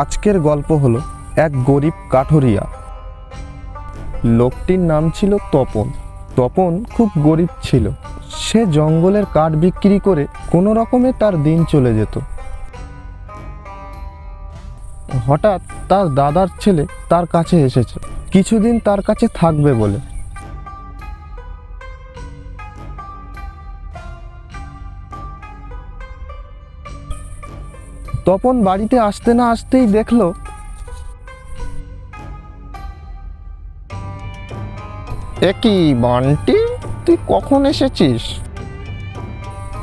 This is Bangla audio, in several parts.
আজকের গল্প হলো এক গরিব কাঠুরিয়া। লোকটির নাম ছিল তপন। তপন খুব গরিব ছিল। সে জঙ্গলের কাঠ বিক্রি করে কোনো রকমে তার দিন চলে যেত। হঠাৎ তার দাদার ছেলে তার কাছে এসেছে কিছুদিন তার কাছে থাকবে বলে। তপন বাড়িতে আসতে না আসতেই দেখলো একই বান্টি, তুই কখন এসেছিস?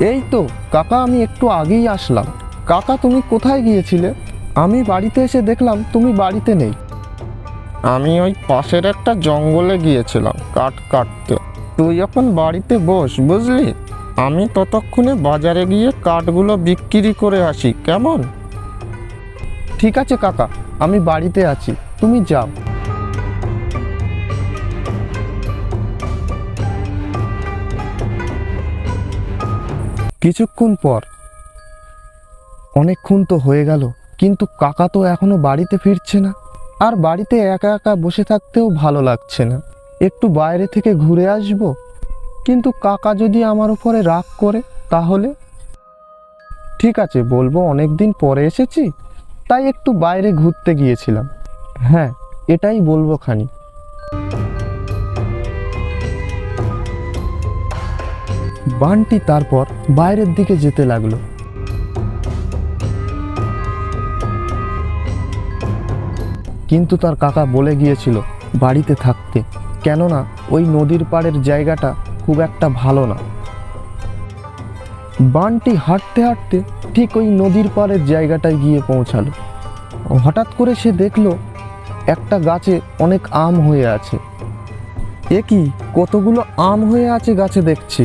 এই তো কাকা, আমি একটু আগেই আসলাম। কাকা, তুমি কোথায় গিয়েছিলে? আমি বাড়িতে এসে দেখলাম তুমি বাড়িতে নেই। আমি ওই পাশের একটা জঙ্গলে গিয়েছিলাম কাঠ কাটতে। তুই এখন বাড়িতে বস, বুঝলি? আমি ততক্ষণে বাজারে গিয়ে কাঠগুলো বিক্রি করে আসি, কেমন? ঠিক আছে কাকা, আমি বাড়িতে আছি, তুমি যাও। কিছুক্ষণ পর, অনেকক্ষণ তো হয়ে গেল, কিন্তু কাকা তো এখনো বাড়িতে ফিরছে না। আর বাড়িতে একা একা বসে থাকতেও ভালো লাগছে না। একটু বাইরে থেকে ঘুরে আসব, কিন্তু কাকা যদি আমার উপরে রাগ করে তাহলে? ঠিক আছে, বলবো অনেকদিন পরে এসেছি, তাই একটু বাইরে ঘুরতে গিয়েছিলাম। হ্যাঁ, এটাই বলবো খানি। বানটি তারপর বাইরের দিকে যেতে লাগলো। কিন্তু তার কাকা বলে গিয়েছিল বাড়িতে থাকতে, কেননা ওই নদীর পাড়ের জায়গাটা খুব একটা ভালো না। বানটি হাঁটতে হাঁটতে ঠিক ওই নদীর পাড়ের জায়গাটায় গিয়ে পৌঁছালো। হঠাৎ করে সে দেখলো একটা গাছে অনেক আম হয়ে আছে। এ কি, কতগুলো আম হয়ে আছে গাছে দেখছি,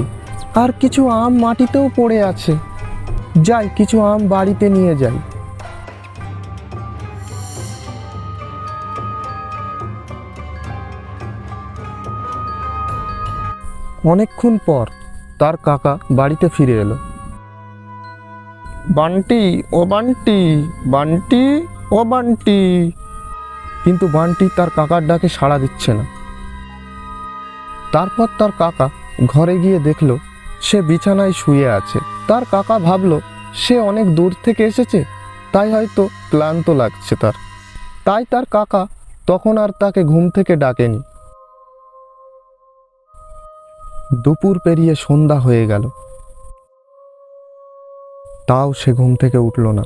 আর কিছু আম মাটিতেও পড়ে আছে। যাই, কিছু আম বাড়িতে নিয়ে যাই। অনেকক্ষণ পর তার কাকা বাড়িতে ফিরে এলো। বান্টি, ও বান্টি, বান্টি, ও বান্টি। কিন্তু বান্টি তার কাকার ডাকে সাড়া দিচ্ছে না। তারপর তার কাকা ঘরে গিয়ে দেখলো সে বিছানায় শুয়ে আছে। তার কাকা ভাবলো সে অনেক দূর থেকে এসেছে, তাই হয়তো ক্লান্ত লাগছে তাই তার কাকা তখন আর তাকে ঘুম থেকে ডাকেনি। দুপুর পেরিয়ে সন্ধ্যা হয়ে গেল, তাও সে ঘুম থেকে উঠল না।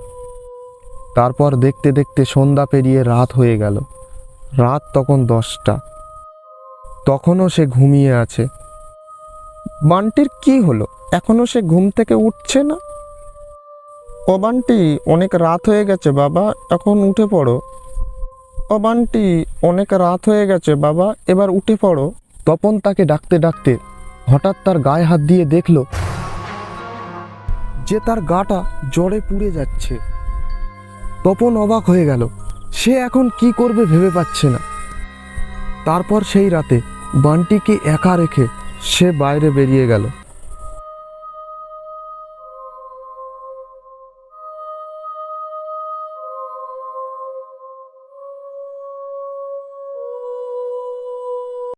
তারপর দেখতে দেখতে সন্ধ্যা পেরিয়ে রাত হয়ে গেল। রাত তখন 10টা, তখনও সে ঘুমিয়ে আছে। বান্টির কি হলো, এখনো সে ঘুম থেকে উঠছে না? ও বান্টি, অনেক রাত হয়ে গেছে বাবা, এখন উঠে পড়ো। ও বান্টি, অনেক রাত হয়ে গেছে বাবা, এবার উঠে পড়ো। তপন তাকে ডাকতে ডাকতে হঠাৎ তার গায়ে হাত দিয়ে দেখলো যে তার গাটা জ্বরে পুড়ে যাচ্ছে। তপন অবাক হয়ে গেল, সে এখন কি করবে ভেবে পাচ্ছে না। তারপর সেই রাতে বান্টিকে একা রেখে সে বাইরে বেরিয়ে গেল।